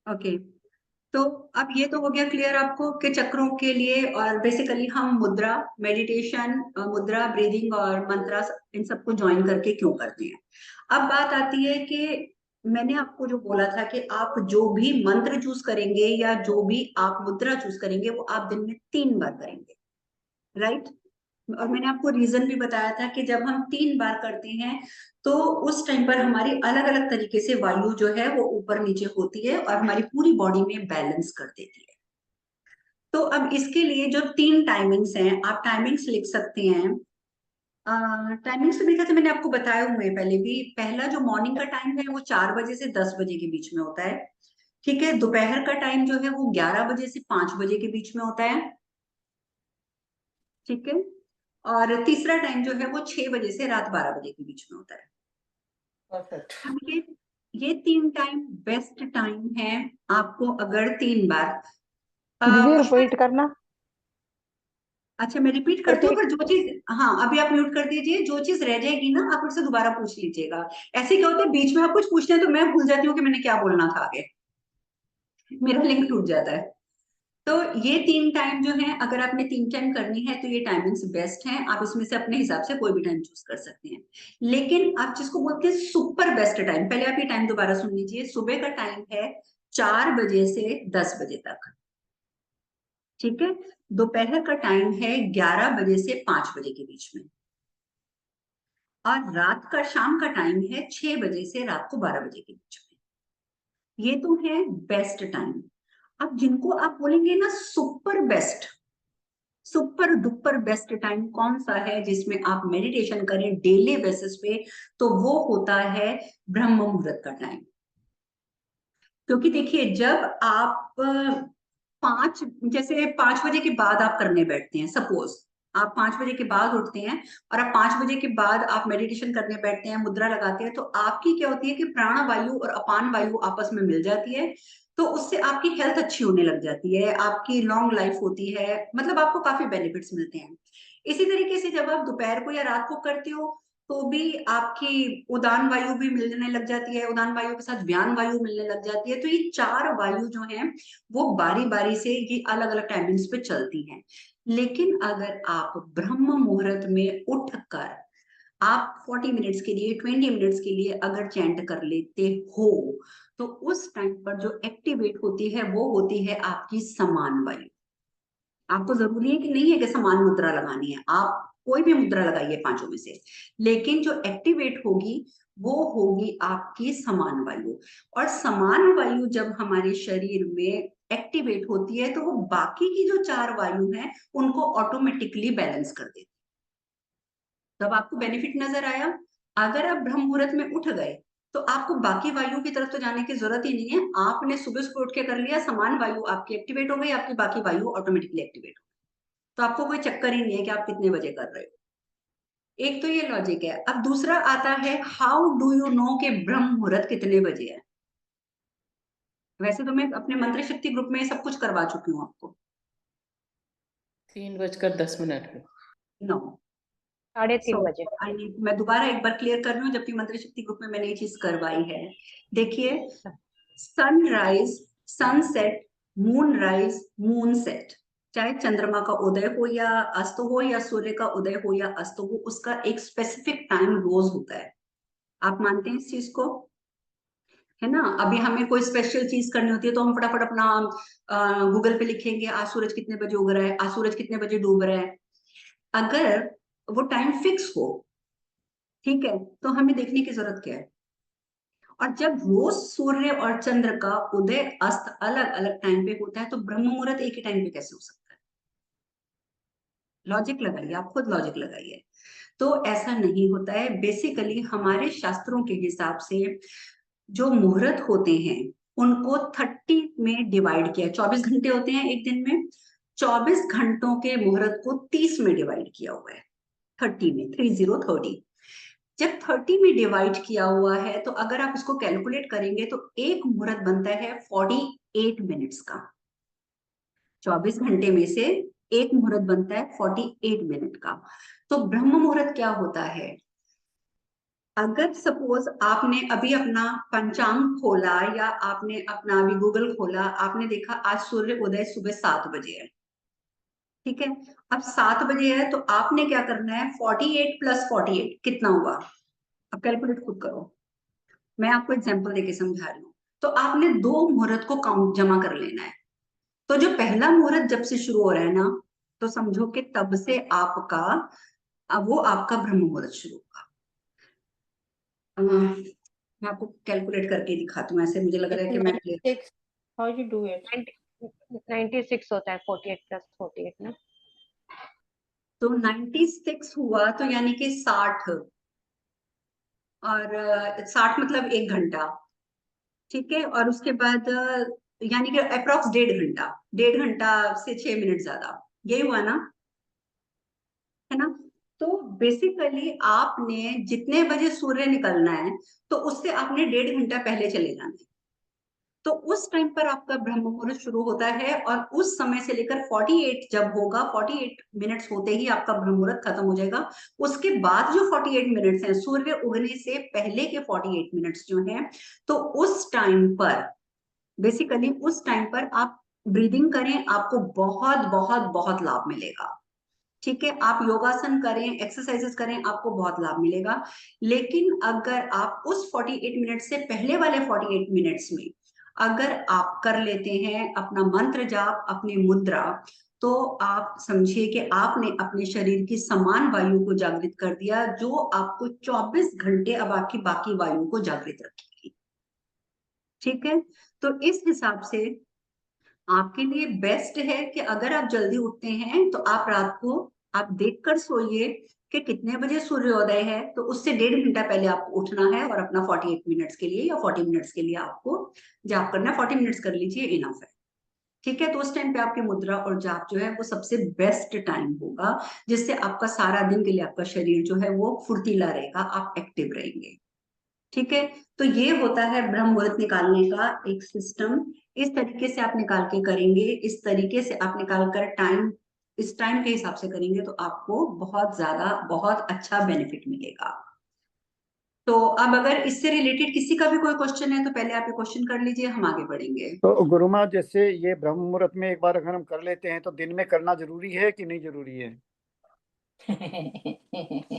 Okay. तो अब ये तो हो गया क्लियर आपको कि चक्रों के लिए, और बेसिकली हम मुद्रा, मेडिटेशन, मुद्रा, ब्रीदिंग और मंत्रा, इन सबको ज्वाइन करके क्यों करते हैं। अब बात आती है कि मैंने आपको जो बोला था कि आप जो भी मंत्र चूज करेंगे या जो भी आप मुद्रा चूज करेंगे वो आप दिन में 3 बार करेंगे, राइट। और मैंने आपको रीजन भी बताया था कि जब हम 3 बार करते हैं तो उस टाइम पर हमारी अलग अलग तरीके से वायु जो है वो ऊपर नीचे होती है और हमारी पूरी बॉडी में बैलेंस कर देती है। तो अब इसके लिए जो 3 टाइमिंग्स हैं, आप टाइमिंग्स लिख सकते हैं। टाइमिंग्स तो मेरे ख्याल से मैंने आपको बताए हुए हैं पहले भी। पहला जो मॉर्निंग का टाइम है वो 4 बजे से 10 बजे के बीच में होता है। ठीक है। दोपहर का टाइम जो है वो 11 बजे से 5 बजे के बीच में होता है। ठीक है। और तीसरा टाइम जो है वो 6 बजे से रात 12 बजे के बीच में होता है। परफेक्ट। अब ये 3 टाइम बेस्ट टाइम है आपको, अगर 3 बार दीदी पुष्पा। रिपीट करना। अच्छा, मैं रिपीट करती हूँ, रिपीट। पर जो चीज, हाँ अभी आप म्यूट कर दीजिए, जो चीज रह जाएगी ना आप मुझसे दोबारा पूछ लीजिएगा। ऐसे क्या होता है, बीच में आप कुछ पूछते हैं तो मैं भूल जाती हूँ कि मैंने क्या बोलना था आगे, मेरा लिंक टूट जाता है। तो ये 3 टाइम जो है, अगर आपने 3 टाइम करनी है तो ये टाइमिंग्स बेस्ट हैं। आप इसमें से अपने हिसाब से कोई भी टाइम चूज कर सकते हैं। लेकिन आप जिसको बोलते हैं सुपर बेस्ट टाइम, पहले आप ये टाइम दोबारा सुन लीजिए। सुबह का टाइम है 4 बजे से 10 बजे तक। ठीक है। दोपहर का टाइम है 11 बजे से 5 बजे के बीच में। और रात का, शाम का टाइम है 6 बजे से रात को 12 बजे के बीच में। ये तो है बेस्ट टाइम। अब जिनको आप बोलेंगे ना super best, super duper best time कौन सा है जिसमें आप मेडिटेशन करें डेली बेसिस पे, तो वो होता है ब्रह्म मुहूर्त का टाइम। क्योंकि देखिए, जब आप पांच जैसे 5 बजे के बाद आप करने बैठते हैं, सपोज आप 5 बजे के बाद उठते हैं और आप 5 बजे के बाद आप मेडिटेशन करने बैठते हैं, मुद्रा लगाते हैं, तो आपकी क्या होती है कि प्राण वायु और अपान वायु आपस में मिल जाती है। तो उससे आपकी हेल्थ अच्छी होने लग जाती है, आपकी लॉन्ग लाइफ होती है, मतलब आपको काफी बेनिफिट्स मिलते हैं। इसी तरीके से जब आप दोपहर को या रात को करते हो तो भी आपकी उदान वायु भी मिलने लग जाती है, उदान वायु के साथ व्यान वायु मिलने लग जाती है। तो ये 4 वायु जो हैं वो बारी बारी से ये अलग अलग टाइमिंग्स पे चलती हैं। लेकिन अगर आप ब्रह्म मुहूर्त में उठकर आप 40 मिनट्स के लिए, 20 मिनट्स के लिए अगर चैंट कर लेते हो, तो उस टाइम पर जो एक्टिवेट होती है वो होती है आपकी समान वायु। आपको जरूरी है कि नहीं है कि समान मुद्रा लगानी है, आप कोई भी मुद्रा लगाइए पांचों में से, लेकिन जो एक्टिवेट होगी वो होगी आपकी समान वायु। और समान वायु जब हमारे शरीर में एक्टिवेट होती है तो वो बाकी की जो 4 वायु हैं उनको ऑटोमेटिकली बैलेंस कर देती है। तब आपको बेनिफिट नजर आया। अगर आप ब्रह्म मुहूर्त में उठ गए तो आपको बाकी वायु की तरफ तो जाने की जरूरत ही नहीं है। आपने सुबह सुबह उठ के कर लिया, समान वायु आपकी एक्टिवेट हो गई, आपकी बाकी वायु ऑटोमेटिकली एक्टिवेट हो गई। तो आपको कोई चक्कर ही नहीं है कि आप कितने बजे कर रहे हो। एक तो ये लॉजिक है। अब दूसरा आता है, हाउ डू यू नो कि ब्रह्म मुहूर्त कितने बजे है। वैसे तो मैं अपने मंत्र शक्ति ग्रुप में सब कुछ करवा चुकी हूँ आपको। 3:10 पे। नो। 3:30 सो बजे। मैं दोबारा एक बार क्लियर कर रही हूँ, जबकि मंत्र शक्ति ग्रुप में मैंने ये चीज करवाई है। देखिए, sunrise, sunset, moon rise, moon set, चाहे चंद्रमा का उदय हो या अस्त हो या सूर्य का उदय हो या अस्त हो, उसका एक स्पेसिफिक टाइम रोज होता है। आप मानते हैं इस चीज को, है ना। अभी हमें कोई स्पेशल चीज करनी होती है तो हम फटाफट अपना गूगल पे लिखेंगे आज सूरज कितने बजे उग रहा है, आज सूरज कितने बजे डूब रहा है। अगर वो टाइम फिक्स हो, ठीक है, तो हमें देखने की जरूरत क्या है। और जब रोज सूर्य और चंद्र का उदय अस्त अलग अलग टाइम पे होता है तो ब्रह्म मुहूर्त एक ही टाइम पे कैसे हो सकता है। लॉजिक लगाइए, आप खुद लॉजिक लगाइए। तो ऐसा नहीं होता है। बेसिकली हमारे शास्त्रों के हिसाब से जो मुहूर्त होते हैं उनको 30 में डिवाइड किया, 24 घंटे होते हैं एक दिन में, 24 घंटों के मुहूर्त को 30 में डिवाइड किया हुआ है। 30 में, 30 30। जब 30 में डिवाइड किया हुआ है तो अगर आप इसको कैलकुलेट करेंगे तो एक मुहूर्त बनता है 48 मिनट्स का। 24 घंटे में से एक मुहूर्त बनता है 48 मिनट का। तो ब्रह्म मुहूर्त क्या होता है, अगर सपोज आपने अभी अपना पंचांग खोला या आपने अपना अभी गूगल खोला, आपने देखा आज सूर्य उदय सुबह 7 बजे है, ठीक है। अब 7 बजे है तो आपने क्या करना है, 48 प्लस 48 कितना हुआ, अब कैलकुलेट खुद करो। मैं आपको एग्जांपल देके समझा रही हूँ। तो आपने 2 मुहूर्त को काउंट जमा कर लेना है। तो जो पहला मुहूर्त जब से शुरू हो रहा है ना, तो समझो कि तब से आपका वो आपका ब्रह्म मुहूर्त शुरू होगा। मैं आपको कैलकुलेट करके दिखाती हूँ, ऐसे मुझे लग रहा है It's कि मैं clear. 96. How you do it? 96 होता है 48 प्लस 48 ना। तो 96 हुआ तो यानी कि 60, और 60 मतलब 1 घंटा, ठीक है। और उसके बाद यानी कि अप्रोक्स 1.5 घंटा, 1.5 घंटा से 6 मिनट ज्यादा, यही हुआ ना, है ना। तो बेसिकली आपने जितने बजे सूर्य निकलना है, तो उससे आपने 1.5 घंटा पहले चले जाना है। तो उस टाइम पर आपका ब्रह्म मुहूर्त शुरू होता है, और उस समय से लेकर 48 जब होगा, 48 मिनट्स होते ही आपका ब्रह्म मुहूर्त खत्म हो जाएगा। उसके बाद जो 48 मिनट्स हैं, सूर्य उगने से पहले के 48 मिनट्स जो हैं, तो उस टाइम पर बेसिकली उस टाइम पर आप ब्रीदिंग करें, आपको बहुत बहुत बहुत लाभ मिलेगा, ठीक है। आप योगासन करें, एक्सरसाइजेस करें, आपको बहुत लाभ मिलेगा। लेकिन अगर आप उस 48 मिनट से पहले वाले 48 मिनट्स में अगर आप कर लेते हैं अपना मंत्र जाप, अपनी मुद्रा, तो आप समझिए कि आपने अपने शरीर की समान वायु को जागृत कर दिया, जो आपको 24 घंटे अब आपकी बाकी वायु को जागृत रखेगी, ठीक है। तो इस हिसाब से आपके लिए बेस्ट है कि अगर आप जल्दी उठते हैं तो आप रात को आप देखकर सोइए कि कितने बजे सूर्योदय है, तो उससे 1.5 घंटा पहले आपको उठना है और अपना 48 मिनट्स के लिए या 40 मिनट्स के लिए आपको जाप करना है। 40 मिनट्स कर लीजिए, इनफ है, ठीक है। तो उस टाइम पे आपकी मुद्रा और जाप जो है वो सबसे बेस्ट टाइम होगा, जिससे आपका सारा दिन के लिए आपका शरीर जो है वो फुर्तीला रहेगा, आप एक्टिव रहेंगे, ठीक है। तो ये होता है ब्रह्म मुहूर्त निकालने का एक सिस्टम। इस तरीके से आप निकाल के करेंगे, इस तरीके से आप निकाल कर टाइम, इस टाइम के हिसाब से करेंगे तो आपको बहुत ज्यादा बहुत अच्छा बेनिफिट मिलेगा। तो अब अगर इससे रिलेटेड किसी का भी कोई क्वेश्चन है तो पहले आप ये क्वेश्चन कर लीजिए, हम आगे बढ़ेंगे। तो गुरु माँ, जैसे ये ब्रह्म मुहूर्त में एक बार अगर हम कर लेते हैं तो दिन में करना जरूरी है कि नहीं जरूरी है?